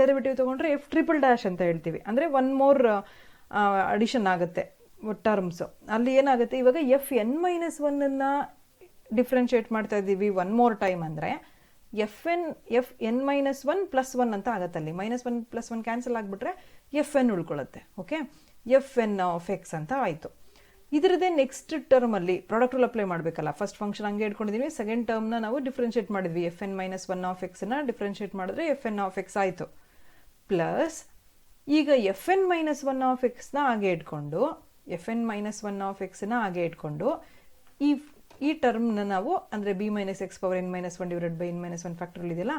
ಡೆರಿವೇಟಿವ್ ತೊಗೊಂಡ್ರೆ ಎಫ್ ಟ್ರಿಪಲ್ ಡ್ಯಾಶ್ ಅಂತ ಹೇಳ್ತೀವಿ, ಅಂದರೆ 1 ಮೋರ್ ಅಡಿಷನ್ ಆಗುತ್ತೆ ಟರ್ಮ್ಸು. ಅಲ್ಲಿ ಏನಾಗುತ್ತೆ ಇವಾಗ ಎಫ್ ಎನ್ ಮೈನಸ್ 1 ಡಿಫ್ರೆನ್ಶಿಯೇಟ್ ಮಾಡ್ತಾ ಇದ್ದೀವಿ 1 ಮೋರ್ ಟೈಮ್ ಅಂದರೆ ಎಫ್ ಎನ್ ಮೈನಸ್ 1 ಪ್ಲಸ್ 1 ಅಂತ ಆಗುತ್ತೆ. ಅಲ್ಲಿ ಮೈನಸ್ 1 ಪ್ಲಸ್ 1 ಕ್ಯಾನ್ಸಲ್ ಆಗಿಬಿಟ್ರೆ ಎಫ್ ಎನ್ ಉಳ್ಕೊಳ್ಳುತ್ತೆ. Okay, F N of X ಅಂತ ಆಯಿತು. ಇದರದೇ ನೆಕ್ಸ್ಟ್ ಟರ್ಮಲ್ಲಿ ಪ್ರಾಡಕ್ಟ್ ರೂಲ್ ಅಪ್ಲೈ ಮಾಡಬೇಕಲ್ಲ. ಫಸ್ಟ್ ಫಂಕ್ಷನ್ ಹಂಗೆ ಇಟ್ಕೊಂಡಿದ್ದೀವಿ, ಸೆಕೆಂಡ್ ಟರ್ಮ್ನ ನಾವು ಡಿಫ್ರೆನ್ಶಿಯೇಟ್ ಮಾಡಿದ್ವಿ. ಎಫ್ ಎನ್ ಮೈನಸ್ 1 ಆಫ್ ಎಕ್ಸ್ನ ಡಿಫ್ರೆನ್ಶಿಯೇಟ್ ಮಾಡಿದ್ರೆ ಎಫ್ ಎನ್ ಆಫ್ ಎಕ್ಸ್ ಆಯಿತು. ಪ್ಲಸ್ ಈಗ ಎಫ್ ಎನ್ ಮೈನಸ್ 1 ಆಫ್ ಎಕ್ಸ್ನ ಹಾಗೆ ಇಟ್ಕೊಂಡು ಈ ಟರ್ಮ್ನ ನಾವು ಅಂದರೆ B minus X power N minus 1 divided by N minus 1 factorial ಇದೆಯಲ್ಲ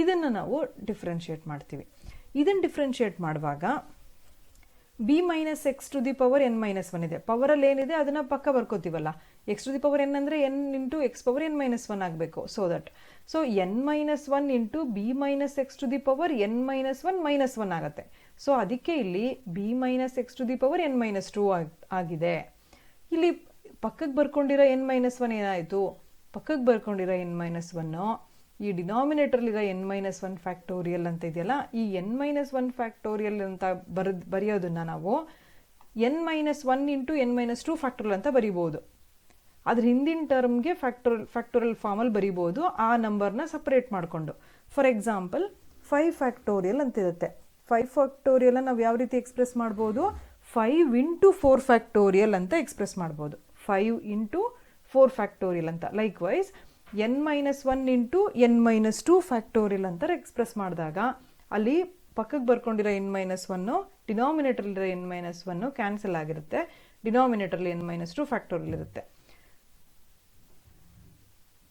ಇದನ್ನು ನಾವು ಡಿಫ್ರೆನ್ಶಿಯೇಟ್ ಮಾಡ್ತೀವಿ. ಇದನ್ನು ಡಿಫ್ರೆನ್ಶಿಯೇಟ್ ಮಾಡುವಾಗ B minus X to the power N minus 1 ಇದೆ, ಪವರಲ್ಲಿ ಏನಿದೆ ಅದನ್ನು ಪಕ್ಕ ಬರ್ಕೋತೀವಲ್ಲ. X to the power N ಅಂದರೆ N into X power N minus 1 ಆಗಬೇಕು. So N minus 1 into B minus X to the power N minus 1 minus 1 ಆಗುತ್ತೆ. So ಅದಕ್ಕೆ ಇಲ್ಲಿ b minus X to the power N minus 2 ಆಗಿದೆ. ಇಲ್ಲಿ ಪಕ್ಕಕ್ಕೆ ಬರ್ಕೊಂಡಿರೋ N minus 1 ಏನಾಯಿತು, ಪಕ್ಕಕ್ಕೆ ಬರ್ಕೊಂಡಿರೋ ಎನ್ ಮೈನಸ್ 1 ಈ ಡಿನಾಮಿನೇಟರ್ಲಿರೋ ಎನ್ ಮೈನಸ್ 1 ಫ್ಯಾಕ್ಟೋರಿಯಲ್ ಅಂತ ಇದೆಯಲ್ಲ ಈ ಎನ್ ಮೈನಸ್ 1 ಫ್ಯಾಕ್ಟೋರಿಯಲ್ ಅಂತ ಬರೆಯೋದನ್ನು ನಾವು N minus 1 into N minus 2 factorial ಅಂತ ಬರಿಬೋದು. ಅದ್ರ ಹಿಂದಿನ ಟರ್ಮ್ಗೆ ಫ್ಯಾಕ್ಟೋರಿಯಲ್ ಫಾರ್ಮಲ್ಲಿ ಬರಿಬೋದು ಆ ನಂಬರ್ನ ಸಪ್ರೇಟ್ ಮಾಡಿಕೊಂಡು. ಫಾರ್ ಎಕ್ಸಾಂಪಲ್ 5 ಫ್ಯಾಕ್ಟೋರಿಯಲ್ ಅಂತಿರುತ್ತೆ. 5 ಫ್ಯಾಕ್ಟೋರಿಯಲ್ ನಾವು ಯಾವ ರೀತಿ ಎಕ್ಸ್ಪ್ರೆಸ್ ಮಾಡ್ಬೋದು, 5 ಇಂಟು 4 ಫ್ಯಾಕ್ಟೋರಿಯಲ್ ಅಂತ ಎಕ್ಸ್ಪ್ರೆಸ್ ಮಾಡ್ಬೋದು. 5 ಇಂಟು 4 ಫ್ಯಾಕ್ಟೋರಿಯಲ್ ಅಂತ. Likewise N minus 1 into N minus 2 factorial ಅಂತ ಎಕ್ಸ್ಪ್ರೆಸ್ ಮಾಡಿದಾಗ ಅಲ್ಲಿ ಪಕ್ಕಕ್ಕೆ ಬರ್ಕೊಂಡಿರೋ ಎನ್ ಮೈನಸ್ 1 ಡಿನಾಮಿನೇಟರ್ಲಿರೋ ಎನ್ ಮೈನಸ್ 1 ಕ್ಯಾನ್ಸಲ್ ಆಗಿರುತ್ತೆ, ಡಿನಾಮಿನೇಟರ್ಲಿ ಎನ್ ಮೈನಸ್ 2 ಫ್ಯಾಕ್ಟೋರಿಯಲ್ ಇರುತ್ತೆ.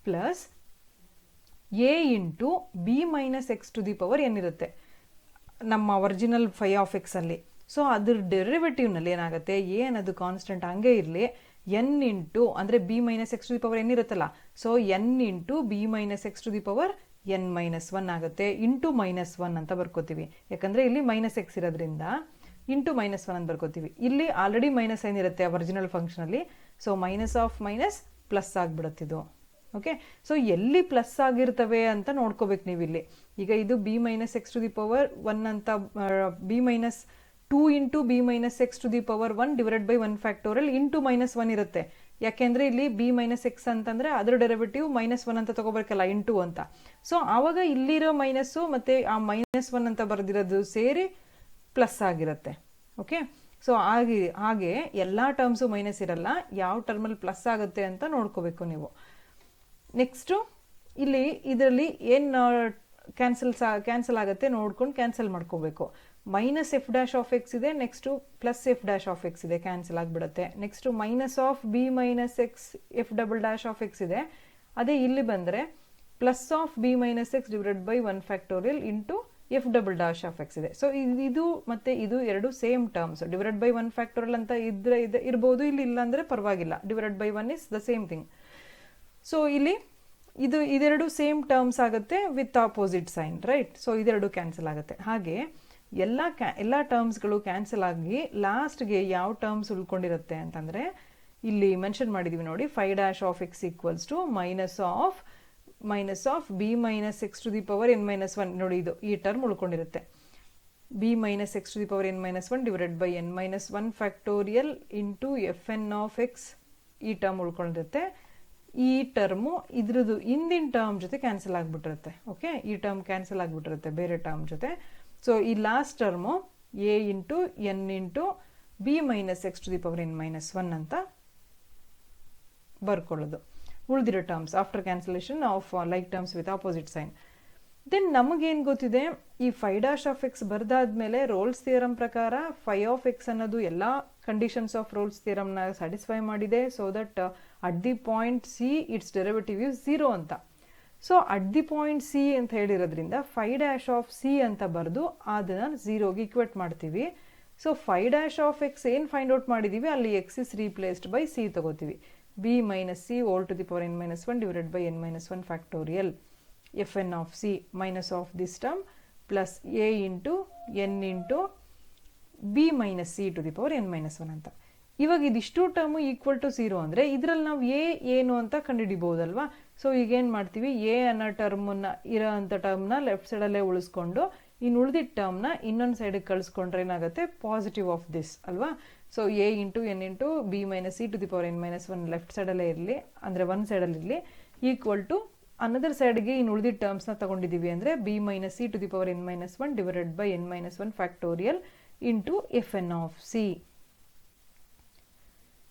Plus A into B minus X to the power N ಇರುತ್ತೆ ನಮ್ಮ ಒರಿಜಿನಲ್ 5 ಆಫ್ ಎಕ್ಸ್ ಅಲ್ಲಿ. ಸೊ ಅದ್ರ ಡೆರಿವೇಟಿವ್ನಲ್ಲಿ ಏನಾಗುತ್ತೆ ಎ ಅನ್ನೋದು ಕಾನ್ಸ್ಟೆಂಟ್ ಹಂಗೆ ಇರಲಿ, ಎನ್ ಇಂಟು ಅಂದರೆ B minus X to the power N ಇರುತ್ತಲ್ಲ, so N into B minus X to the power N minus 1 ಆಗುತ್ತೆ. ಇಂಟು ಮೈನಸ್ 1 ಅಂತ ಬರ್ಕೋತೀವಿ, ಯಾಕಂದರೆ ಇಲ್ಲಿ ಮೈನಸ್ ಎಕ್ಸ್ ಇರೋದ್ರಿಂದ ಇಂಟು ಮೈನಸ್ 1 ಅಂತ ಬರ್ಕೋತೀವಿ. ಇಲ್ಲಿ ಆಲ್ರೆಡಿ ಮೈನಸ್ ಏನಿರುತ್ತೆ ಒರಿಜಿನಲ್ ಫಂಕ್ಷನಲ್ಲಿ, so minus of minus plus ಆಗಿಬಿಡುತ್ತಿದ್ದು. ಓಕೆ, ಸೊ ಎಲ್ಲಿ ಪ್ಲಸ್ ಆಗಿರ್ತವೆ ಅಂತ ನೋಡ್ಕೋಬೇಕು ನೀವು ಇಲ್ಲಿ. ಈಗ ಇದು B minus X to the power 1 ಅಂತ B minus 2 into B minus X to the power 1 divided by 1 factorial into minus 1 ಇರುತ್ತೆ. ಯಾಕೆಂದರೆ ಇಲ್ಲಿ ಬಿ ಮೈನಸ್ ಎಕ್ಸ್ ಅಂತಂದರೆ ಅದರ ಡೆರಿವೇಟಿವ್ -1 ಅಂತ ತೊಗೋಬೇಕಲ್ಲ ಇಂಟು ಅಂತ. ಸೊ ಆವಾಗ ಇಲ್ಲಿರೋ ಮೈನಸ್ಸು ಮತ್ತು ಆ -1 ಅಂತ ಬರೆದಿರೋದು ಸೇರಿ ಪ್ಲಸ್ ಆಗಿರುತ್ತೆ. ಓಕೆ, ಸೊ ಹಾಗೆ ಎಲ್ಲ ಟರ್ಮ್ಸು ಮೈನಸ್ ಇರಲ್ಲ, ಯಾವ ಟರ್ಮಲ್ಲಿ ಪ್ಲಸ್ ಆಗುತ್ತೆ ಅಂತ ನೋಡ್ಕೋಬೇಕು ನೀವು. ನೆಕ್ಸ್ಟು ಇಲ್ಲಿ ಇದರಲ್ಲಿ ಏನು ಕ್ಯಾನ್ಸಲ್ ಆಗುತ್ತೆ ನೋಡ್ಕೊಂಡು ಕ್ಯಾನ್ಸಲ್ ಮಾಡ್ಕೋಬೇಕು. Minus F dash of X ಇದೆ, next plus F dash of X ಇದೆ, ಕ್ಯಾನ್ಸಲ್ ಆಗಿಬಿಡುತ್ತೆ. Next minus of B minus X F double dash of X ಇದೆ, ಅದೇ ಇಲ್ಲಿ ಬಂದರೆ plus of B minus X divided by 1 factorial into F double dash of X ಇದೆ. So ಇದು ಮತ್ತು ಇದು ಎರಡು same terms. Divided by 1 factorial ಅಂತ ಇರ್ಬೋದು, ಇಲ್ಲಿ ಇಲ್ಲ ಅಂದರೆ ಪರವಾಗಿಲ್ಲ. Divided by 1 is the same thing. So ಇಲ್ಲಿ ಇದೆರಡು ಸೇಮ್ ಟರ್ಮ್ಸ್ ಆಗುತ್ತೆ with opposite sign, right? So ಇದೆರಡು ಕ್ಯಾನ್ಸಲ್ ಆಗುತ್ತೆ. ಹಾಗೆ ಎಲ್ಲ ಟರ್ಮ್ಸ್ಗಳು ಕ್ಯಾನ್ಸಲ್ ಆಗಿ ಲಾಸ್ಟ್ಗೆ ಯಾವ ಟರ್ಮ್ಸ್ ಉಳ್ಕೊಂಡಿರುತ್ತೆ ಅಂತಂದರೆ ಇಲ್ಲಿ ಮೆನ್ಷನ್ ಮಾಡಿದ್ದೀವಿ ನೋಡಿ, 5 dash of X equals to minus of B minus X to the power n minus 1. ನೋಡಿ, ಈ ಟರ್ಮ್ ಉಳ್ಕೊಂಡಿರುತ್ತೆ. B minus X to the power n minus 1 divided by n minus 1 factorial into F N of X, ಈ term ಉಳ್ಕೊಂಡಿರುತ್ತೆ. ಈ term ಇದ್ರದ್ದು ಹಿಂದಿನ term ಜೊತೆ cancel ಆಗಿಬಿಟ್ಟಿರುತ್ತೆ. ಓಕೆ, ಈ ಟರ್ಮ್ ಕ್ಯಾನ್ಸಲ್ ಆಗಿಬಿಟ್ಟಿರುತ್ತೆ ಬೇರೆ ಟರ್ಮ್ ಜೊತೆ. ಸೊ ಈ last term A into N into B minus X to the power n minus 1 ಅಂತ ಬರ್ಕೊಳ್ಳೋದು. ಉಳಿದಿರೋ terms after cancellation of like terms with opposite sign. Then ನಮಗೇನು ಗೊತ್ತಿದೆ, ಈ 5 ಡ್ಯಾಶ್ ಆಫ್ ಎಕ್ಸ್ ಬರೆದಾದ್ಮೇಲೆ ರೋಲ್ಸ್ ಥಿಯರಮ್ ಪ್ರಕಾರ ಫೈ ಆಫ್ ಎಕ್ಸ್ ಅನ್ನೋದು ಎಲ್ಲ ಕಂಡೀಷನ್ಸ್ ಆಫ್ ರೋಲ್ಸ್ ಥಿಯರಮ್ನ ಸ್ಯಾಟಿಸ್ಫೈ ಮಾಡಿದೆ. So that at the point C it's derivative is 0 ಅಂತ. So at the point C ಅಂತ ಹೇಳಿರೋದ್ರಿಂದ 5 ಡ್ಯಾಶ್ ಆಫ್ ಸಿ ಅಂತ ಬರೆದು ಅದನ್ನು 0ಗೆ ಈಕ್ವೇಟ್ ಮಾಡ್ತೀವಿ. ಸೊ 5 ಡ್ಯಾಶ್ ಆಫ್ ಎಕ್ಸ್ ಏನು ಫೈಂಡ್ ಔಟ್ ಮಾಡಿದ್ದೀವಿ, ಅಲ್ಲಿ X is replaced by C ತಗೋತೀವಿ. b minus c all to the power n minus 1 divided by n minus 1 factorial fn of c minus of this term plus a into n into b minus c to the power n minus 1 ಅಂತ. ಇವಾಗ ಇದಿಷ್ಟು term equal to 0 ಅಂದರೆ ಇದರಲ್ಲಿ ನಾವು A ಏನು ಅಂತ ಕಂಡುಹಿಡಿಬೋದಲ್ವಾ. So ಈಗ ಏನು ಮಾಡ್ತೀವಿ, ಎ ಅನ್ನೋ ಟರ್ಮನ್ನು ಇರೋ ಅಂಥ ಟರ್ಮ್ನ ಲೆಫ್ಟ್ ಸೈಡಲ್ಲೇ ಉಳಿಸ್ಕೊಂಡು ಇನ್ನು ಉಳಿದಿದ್ದ ಟರ್ಮ್ನ ಇನ್ನೊಂದು ಸೈಡಿಗೆ ಕಳಿಸ್ಕೊಂಡ್ರೆ ಏನಾಗುತ್ತೆ, ಪಾಸಿಟಿವ್ ಆಫ್ ದಿಸ್ ಅಲ್ವಾ. So A into N into B minus C to the power n minus 1 left ಸೈಡಲ್ಲೇ ಇರಲಿ, ಅಂದರೆ ಒಂದು ಸೈಡಲ್ಲಿ ಇರಲಿ, ಈಕ್ವಲ್ ಟು ಅನದರ್ ಸೈಡ್ಗೆ ಇನ್ನು ಉಳಿದಿದ್ದ ಟರ್ಮ್ಸ್ನ ತಗೊಂಡಿದ್ದೀವಿ ಅಂದರೆ B minus C to the power n minus 1 divided by n minus 1 factorial into F N of c.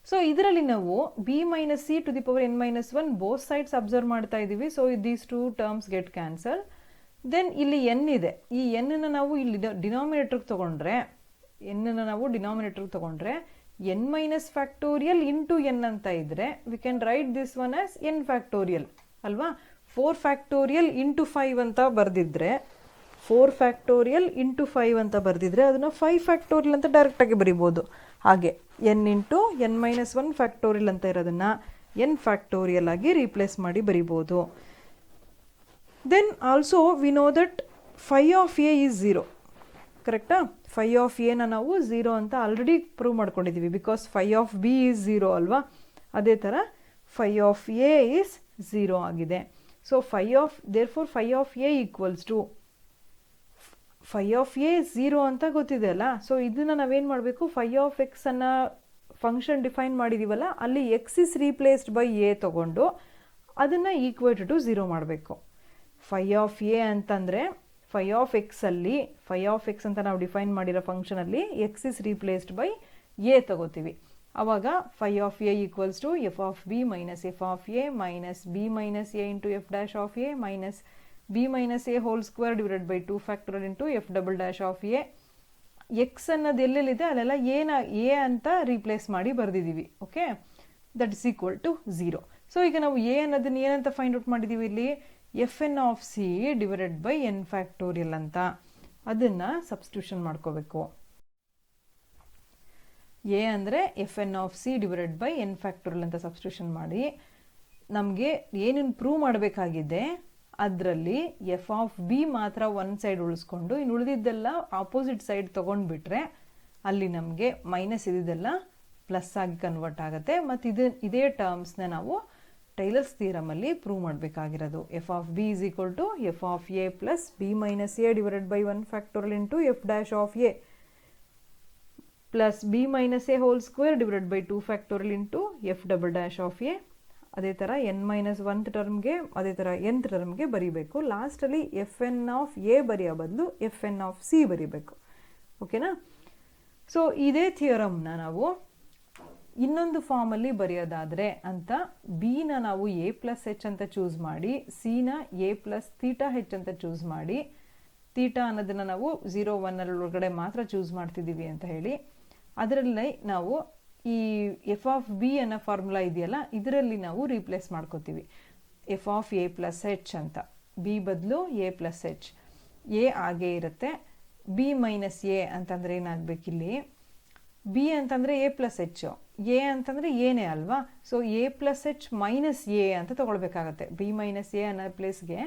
So ಇದರಲ್ಲಿ ನಾವು b minus C to the power n minus 1 both sides observe ಮಾಡ್ತಾ ಇದ್ದೀವಿ. So these two terms get cancel. Then ಇಲ್ಲಿ n ಇದೆ, ಈ ಎನ್ನನ್ನು ನಾವು ಇಲ್ಲಿ ಡಿನಾಮಿನೇಟರ್ಗೆ ತೊಗೊಂಡ್ರೆ n minus factorial into n ಅಂತ ಇದ್ರೆ we can write this one as n factorial ಅಲ್ವಾ. 4 ಫ್ಯಾಕ್ಟೋರಿಯಲ್ ಇಂಟು 5 ಅಂತ ಬರೆದಿದ್ರೆ 4 ಫ್ಯಾಕ್ಟೋರಿಯಲ್ ಇಂಟು 5 ಅಂತ ಬರೆದಿದ್ರೆ ಅದನ್ನು 5 ಫ್ಯಾಕ್ಟೋರಿಯಲ್ ಅಂತ ಡೈರೆಕ್ಟಾಗಿ ಬರಿಬೋದು. ಹಾಗೆ n into n minus 1 factorial ಅಂತ ಇರೋದನ್ನು n ಫ್ಯಾಕ್ಟೋರಿಯಲ್ ಆಗಿ ರೀಪ್ಲೇಸ್ ಮಾಡಿ ಬರಿಬೋದು. Then also we know that phi of a is 0, ಕರೆಕ್ಟಾ? ಫೈ ಆಫ್ ಎನ ನಾವು 0 ಅಂತ ಆಲ್ರೆಡಿ ಪ್ರೂವ್ ಮಾಡ್ಕೊಂಡಿದ್ದೀವಿ, because phi of B is 0 ಅಲ್ವಾ. ಅದೇ ಥರ ಫೈ ಆಫ್ ಎ ಈಸ್ 0 ಆಗಿದೆ. So therefore phi of A equals to phi of A 0 ಅಂತ ಗೊತ್ತಿದೆ ಅಲ್ಲ. ಸೊ ಇದನ್ನು ನಾವೇನು ಮಾಡಬೇಕು, ಫೈ ಆಫ್ ಎಕ್ಸ್ ಅನ್ನು ಫಂಕ್ಷನ್ ಡಿಫೈನ್ ಮಾಡಿದ್ದೀವಲ್ಲ, ಅಲ್ಲಿ X is replaced by A ತೊಗೊಂಡು ಅದನ್ನು ಈಕ್ವೇಟ್ ಟು 0 ಮಾಡಬೇಕು. ಫೈ ಆಫ್ ಎ ಅಂತಂದರೆ ಫೈ ಆಫ್ ಎಕ್ಸಲ್ಲಿ ಫೈ ಆಫ್ ಎಕ್ಸ್ ಅಂತ ನಾವು ಡಿಫೈನ್ ಮಾಡಿರೋ ಫಂಕ್ಷನಲ್ಲಿ X is replaced by A ತಗೋತೀವಿ. ಆವಾಗ phi of A equals to F of B minus F of A minus B minus A into F dash of A minus B minus A whole square divided by 2 factorial into F double dash of A. X ಅನ್ನೋದು ಎಲ್ಲೆಲ್ಲಿದೆ ಅಲ್ಲೆಲ್ಲ A ಅಂತ replace ಮಾಡಿ ಬರೆದಿದ್ದೀವಿ. Okay, that is equal to 0. So ಈಗ ನಾವು A ಅನ್ನೋದನ್ನ ಏನಂತ ಫೈಂಡ್ ಔಟ್ ಮಾಡಿದ್ದೀವಿ, ಇಲ್ಲಿ F N of C divided by N factorial ಅಂತ ಅದನ್ನು ಸಬ್ಸ್ಟಿಟ್ಯೂಷನ್ ಮಾಡ್ಕೋಬೇಕು. ಎ ಅಂದರೆ F N of C divided by N factorial ಅಂತ ಸಬ್ಸ್ಟಿಟ್ಯೂಷನ್ ಮಾಡಿ ನಮಗೆ ಏನೇನು ಪ್ರೂವ್ ಮಾಡಬೇಕಾಗಿದೆ ಅದರಲ್ಲಿ ಎಫ್ ಆಫ್ ಬಿ ಮಾತ್ರ ಒಂದು ಸೈಡ್ ಉಳಿಸ್ಕೊಂಡು ಇನ್ನು ಉಳಿದಿದ್ದೆಲ್ಲ ಆಪೋಸಿಟ್ ಸೈಡ್ ತೊಗೊಂಡ್ಬಿಟ್ರೆ ಅಲ್ಲಿ ನಮಗೆ ಮೈನಸ್ ಇದ್ದಿದ್ದೆಲ್ಲ ಪ್ಲಸ್ ಆಗಿ ಕನ್ವರ್ಟ್ ಆಗುತ್ತೆ. ಮತ್ತು ಇದೇ ಟರ್ಮ್ಸ್ನ ನಾವು ಟೈಲರ್ಸ್ ಥಿಯರಮಲ್ಲಿ ಪ್ರೂವ್ ಮಾಡಬೇಕಾಗಿರೋದು. F of B is equal to F of A plus B minus A divided by 1 factorial into F dash of A. Plus B minus A whole square divided by 2 factorial into F double dash of A. ಅದೇ ಥರ n-1th ಟರ್ಮ್ಗೆ ಅದೇ ಥರ nth ಟರ್ಮ್ಗೆ ಬರೀಬೇಕು. ಲಾಸ್ಟಲ್ಲಿ F N of A ಬರೆಯೋ ಬದಲು F N of C ಬರೀಬೇಕು. ಓಕೆನಾ? ಸೊ ಇದೇ ಥಿಯರಮ್ನ ನಾವು ಇನ್ನೊಂದು ಫಾರ್ಮಲ್ಲಿ ಬರೆಯೋದಾದರೆ ಅಂತ ಬಿನ ನಾವು ಎ ಪ್ಲಸ್ ಹೆಚ್ ಅಂತ ಚೂಸ್ ಮಾಡಿ, ಸಿನ ಎ ಪ್ಲಸ್ ಥೀಟಾ ಹೆಚ್ ಅಂತ ಚೂಸ್ ಮಾಡಿ, ಥೀಟಾ ಅನ್ನೋದನ್ನು ನಾವು 0-1 ಒಳಗಡೆ ಮಾತ್ರ ಚೂಸ್ ಮಾಡ್ತಿದ್ದೀವಿ ಅಂತ ಹೇಳಿ, ಅದರಲ್ಲಿ ನಾವು ಈ ಎಫ್ ಆಫ್ ಬಿ ಅನ್ನೋ ಫಾರ್ಮುಲಾ ಇದೆಯಲ್ಲ, ಇದರಲ್ಲಿ ನಾವು ರೀಪ್ಲೇಸ್ ಮಾಡ್ಕೋತೀವಿ. F of A plus H ಅಂತ, ಬಿ ಬದಲು ಎ ಪ್ಲಸ್ ಹೆಚ್. ಎ ಆಗೇ ಇರುತ್ತೆ. ಬಿ ಮೈನಸ್ ಎ ಅಂತಂದರೆ ಏನಾಗಬೇಕಿಲ್ಲಿ, ಬಿ ಅಂತಂದರೆ ಎ ಪ್ಲಸ್ ಹೆಚ್, ಎ ಅಂತಂದರೆ ಏನೇ ಅಲ್ವಾ. So A plus H minus A ಅಂತ ತೊಗೊಳ್ಬೇಕಾಗತ್ತೆ. ಬಿ ಮೈನಸ್ ಎ ಅನ್ನೋ ಪ್ಲೇಸ್ಗೆ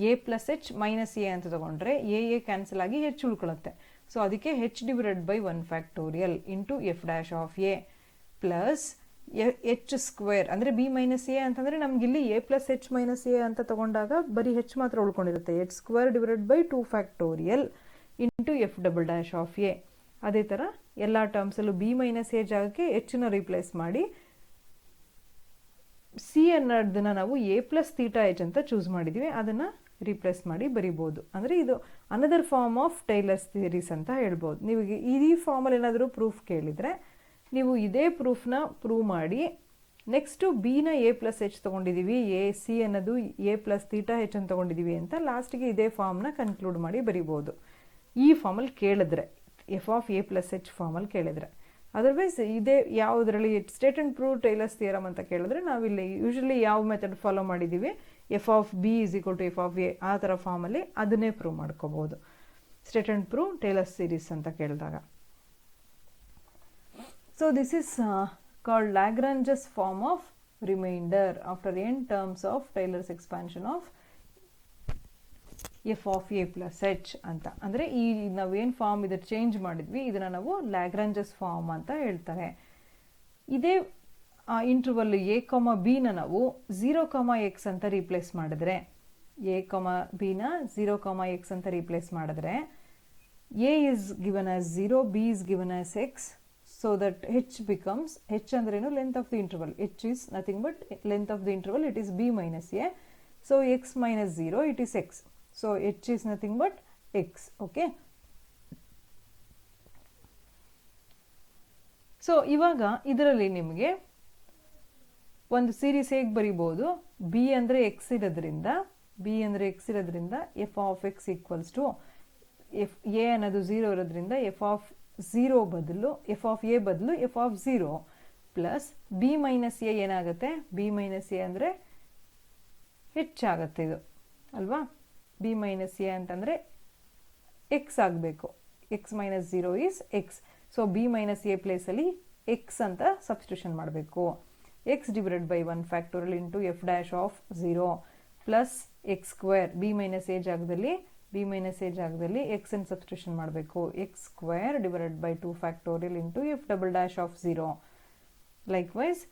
A plus H minus A ಅಂತ ತೊಗೊಂಡ್ರೆ ಎ ಕ್ಯಾನ್ಸಲ್ ಆಗಿ ಹೆಚ್ ಉಳ್ಕೊಳ್ಳುತ್ತೆ. ಸೊ ಅದಕ್ಕೆ H divided by 1 factorial into F dash of A plus H square. ಅಂದರೆ ಬಿ ಮೈನಸ್ ಎ ಅಂತಂದರೆ ನಮಗಿಲ್ಲಿ A plus H minus A ಅಂತ ತೊಗೊಂಡಾಗ ಬರೀ ಹೆಚ್ ಮಾತ್ರ ಉಳ್ಕೊಂಡಿರುತ್ತೆ. H square divided by 2 factorial into F double dash of A. ಅದೇ ಥರ ಎಲ್ಲ ಟರ್ಮ್ಸಲ್ಲೂ ಬಿ ಮೈನಸ್ ಎ ಜಾಗಕ್ಕೆ ಹೆಚ್ಚನ್ನ ರೀಪ್ಲೇಸ್ ಮಾಡಿ, ಸಿ ಅನ್ನೋದನ್ನ ನಾವು ಎ ಪ್ಲಸ್ ಥೀಟಾ ಹೆಚ್ ಅಂತ ಚೂಸ್ ಮಾಡಿದ್ದೀವಿ, ಅದನ್ನು ರೀಪ್ಲೇಸ್ ಮಾಡಿ ಬರಿಬೋದು. ಅಂದರೆ ಇದು another form of Taylor's theories ಅಂತ ಹೇಳ್ಬೋದು. ನೀವು ಈ ಫಾರ್ಮಲ್ಲಿ ಏನಾದರೂ ಪ್ರೂಫ್ ಕೇಳಿದರೆ ನೀವು ಇದೇ ಪ್ರೂಫ್ನ ಪ್ರೂವ್ ಮಾಡಿ, ನೆಕ್ಸ್ಟು ಬಿನ ಎ ಪ್ಲಸ್ ಹೆಚ್ ತೊಗೊಂಡಿದ್ದೀವಿ, ಸಿ ಅನ್ನೋದು ಎ ಪ್ಲಸ್ ಥೀಟಾ ಹೆಚ್ ಅಂತ ತೊಗೊಂಡಿದ್ದೀವಿ ಅಂತ ಲಾಸ್ಟಿಗೆ ಇದೇ ಫಾರ್ಮ್ನ ಕನ್ಕ್ಲೂಡ್ ಮಾಡಿ ಬರಿಬೋದು. ಈ ಫಾರ್ಮಲ್ಲಿ ಕೇಳಿದ್ರೆ, F of A plus H ಫಾರ್ಮಲ್ಲಿ ಕೇಳಿದರೆ. ಅದರ್ವೈಸ್ ಇದೇ ಯಾವುದರಲ್ಲಿ state and prove Taylor's theorem ಅಂತ ಕೇಳಿದ್ರೆ ನಾವಿಲ್ಲಿ ಯೂಶಲಿ ಯಾವ ಮೆಥಡ್ ಫಾಲೋ ಮಾಡಿದ್ದೀವಿ, F of B is equal to F of A ಆ ಥರ ಫಾರ್ಮಲ್ಲಿ ಅದನ್ನೇ ಪ್ರೂವ್ ಮಾಡ್ಕೋಬೋದು. State and prove Taylor's series ಅಂತ ಕೇಳಿದಾಗ. So this is called Lagrange's form of remainder after n terms of Taylor's expansion of F of A plus H ಅಂತ. ಅಂದರೆ ಈ ನಾವೇನು ಫಾರ್ಮ್ ಇದು ಚೇಂಜ್ ಮಾಡಿದ್ವಿ ಇದನ್ನು ನಾವು ಲ್ಯಾಗ್ರಾಂಜಸ್ ಫಾರ್ಮ್ ಅಂತ ಹೇಳ್ತಾರೆ. ಇದೇ ಇಂಟರ್ವಲ್ ಎ ಕಾಮ ಬಿನ ನಾವು 0, x ಅಂತ ರೀಪ್ಲೇಸ್ ಮಾಡಿದ್ರೆ, ಎ ಕಾಮ ಬಿನ 0, x ಅಂತ ರೀಪ್ಲೇಸ್ ಮಾಡಿದ್ರೆ, a is given as 0, b is given as x. So that h becomes, h ಅಂದ್ರೇನು length of the interval, h is nothing but length of the interval, it is b minus a. So x minus 0 it is x. So h is nothing but x. Okay. So ಇವಾಗ ಇದರಲ್ಲಿ ನಿಮಗೆ ಒಂದು series ಹೇಗೆ ಬರಿಬೋದು, B ಅಂದರೆ x ಇರೋದ್ರಿಂದ f of X equals to f a ಅನ್ನೋದು 0 ಇರೋದ್ರಿಂದ ಎಫ್ ಆಫ್ 0 ಬದಲು ಎಫ್ ಆಫ್ ಎ ಬದಲು f of 0 plus B minus a ಏನಾಗುತ್ತೆ, ಬಿ ಮೈನಸ್ ಎ ಅಂದರೆ ಹೆಚ್ಚಾಗತ್ತೆ ಇದು ಅಲ್ವಾ. ಬಿ ಮೈನಸ್ ಎ ಅಂತಂದರೆ ಎಕ್ಸ್ ಆಗಬೇಕು, x minus 0 is x. So B minus a ಪ್ಲೇಸಲ್ಲಿ ಎಕ್ಸ್ ಅಂತ ಸಬ್ಸ್ಟಿಟ್ಯೂಷನ್ ಮಾಡಬೇಕು. X divided by 1 factorial into F dash of 0 plus x square, B minus a ಜಾಗದಲ್ಲಿ ಎಕ್ಸನ್ನು ಸಬ್ಸ್ಟಿಟ್ಯೂಷನ್ ಮಾಡಬೇಕು. X square divided by 2 factorial into F double dash of 0. Likewise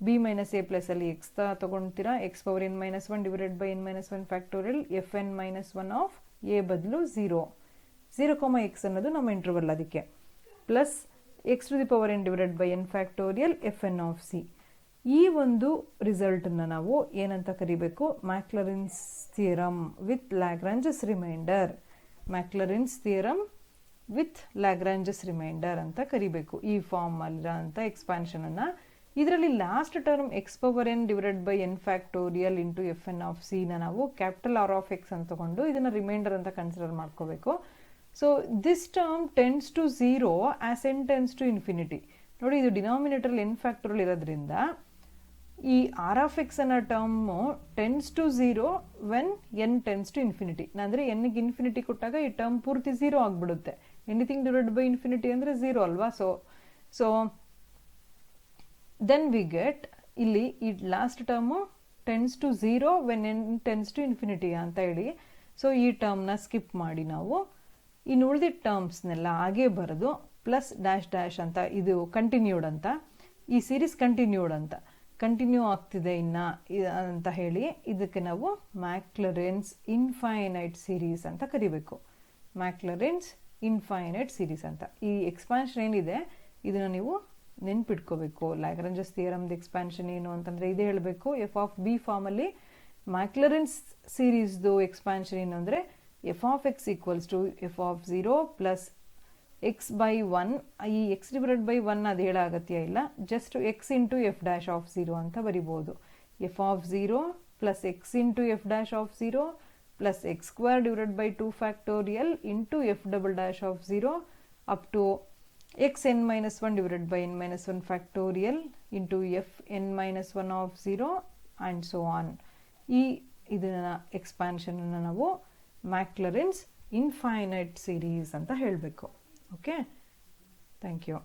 b minus a plus ಅಲ್ಲಿ x ತೊಗೊಳ್ತೀರಾ, x power n minus 1 divided by n minus 1 factorial f N minus 1 of a ಬದಲು 0, x ಅನ್ನೋದು ನಮ್ಮ interval ಅದಕ್ಕೆ, plus x to the power n divided by n factorial f N of c. ಈ ಒಂದು ರಿಸಲ್ಟನ್ನು ನಾವು ಏನಂತ ಕರಿಬೇಕು, Maclaurin's theorem with Lagrange's remainder. Maclaurin's theorem with Lagrange's remainder ಅಂತ ಕರಿಬೇಕು ಈ ಫಾರ್ಮ್ ಅಲ್ಲಿರೋಂಥ ಎಕ್ಸ್ಪಾನ್ಷನನ್ನು. ಇದರಲ್ಲಿ last term x power n divided by n factorial into F N of ಸಿನ ನಾವು ಕ್ಯಾಪಿಟಲ್ ಆರ್ ಆಫ್ ಎಕ್ಸ್ ಅಂತ ತಗೊಂಡು ಇದನ್ನು ರಿಮೈಂಡರ್ ಅಂತ ಕನ್ಸಿಡರ್ ಮಾಡ್ಕೋಬೇಕು. So this term tends to 0 as n tends to infinity. ನೋಡಿ ಇದು ಡಿನಾಮಿನೇಟರ್ n ಫ್ಯಾಕ್ಟೋರಿಯಲ್ ಇರೋದ್ರಿಂದ ಈ ಆರ್ ಆಫ್ ಎಕ್ಸ್ ಅನ್ನೋ term tends to 0 when n tends to infinity. ಅಂದರೆ ಎನ್ಗೆ ಇನ್ಫಿನಿಟಿ ಕೊಟ್ಟಾಗ ಈ ಟರ್ಮ್ ಪೂರ್ತಿ 0 ಆಗಿಬಿಡುತ್ತೆ. ಎನಿಥಿಂಗ್ ಡಿವೈಡೆಡ್ ಬೈ ಇನ್ಫಿನಿಟಿ ಅಂದರೆ 0 ಅಲ್ವಾ. ಸೊ then we get ಇಲ್ಲಿ ಈ last term tends to 0 when n tends to infinity ಅಂತ ಹೇಳಿ. ಸೊ ಈ ಟರ್ಮ್ನ ಸ್ಕಿಪ್ ಮಾಡಿ ನಾವು ಇನ್ನು ಉಳಿದಿದ್ದ ಟರ್ಮ್ಸ್ನೆಲ್ಲ ಹಾಗೇ ಬರೆದು ಪ್ಲಸ್ ಡ್ಯಾಶ್ ಡ್ಯಾಶ್ ಅಂತ, ಇದು ಕಂಟಿನ್ಯೂಡ್ ಅಂತ, ಈ ಸೀರೀಸ್ ಕಂಟಿನ್ಯೂ ಆಗ್ತಿದೆ ಇನ್ನು ಅಂತ ಹೇಳಿ ಇದಕ್ಕೆ ನಾವು ಮ್ಯಾಕ್ಲರಿನ್ಸ್ ಇನ್ಫೈನೈಟ್ ಸೀರೀಸ್ ಅಂತ ಕರಿಬೇಕು. ಮ್ಯಾಕ್ಲರಿನ್ಸ್ ಇನ್ಫೈನೈಟ್ ಸೀರೀಸ್ ಅಂತ. ಈ ಎಕ್ಸ್ಪಾನ್ಷನ್ ಏನಿದೆ ಇದನ್ನು ನೀವು ನೆನ್ಪಿಟ್ಕೋಬೇಕು. ಲ್ಯಾಗ್ರಾಂಜಸ್ ಥಿಯರಮ್ದು ಎಕ್ಸ್ಪ್ಯಾನ್ಷನ್ ಏನು ಅಂತಂದರೆ ಇದೇ ಹೇಳಬೇಕು. ಎಫ್ ಆಫ್ ಬಿ ಫಾರ್ಮಲ್ಲಿ ಮ್ಯಾಕ್ಲರಿನ್ಸ್ ಸೀರೀಸ್ದು ಎಕ್ಸ್ಪ್ಯಾನ್ಷನ್ ಏನು ಅಂದರೆ f of X equals to F of 0 plus x by 1. ಈ ಎಕ್ಸ್ ಡಿವೈಡೆಡ್ ಬೈ 1 ಅದು ಹೇಳೋ ಅಗತ್ಯ ಇಲ್ಲ, just x into F dash of 0 ಅಂತ ಬರಿಬೋದು. F of 0 plus x into F dash of 0 plus x square divided by 2 factorial into F double dash of 0 up to x n minus 1 divided by N minus 1 factorial into F N minus 1 of 0 and so on. ಈ ಇದನ್ನ ಎಕ್ಸ್ಪ್ಯಾನ್ಷನನ್ನು ನಾವು Maclaurin's infinite series ಅಂತ ಹೇಳಬೇಕು. Okay, thank you.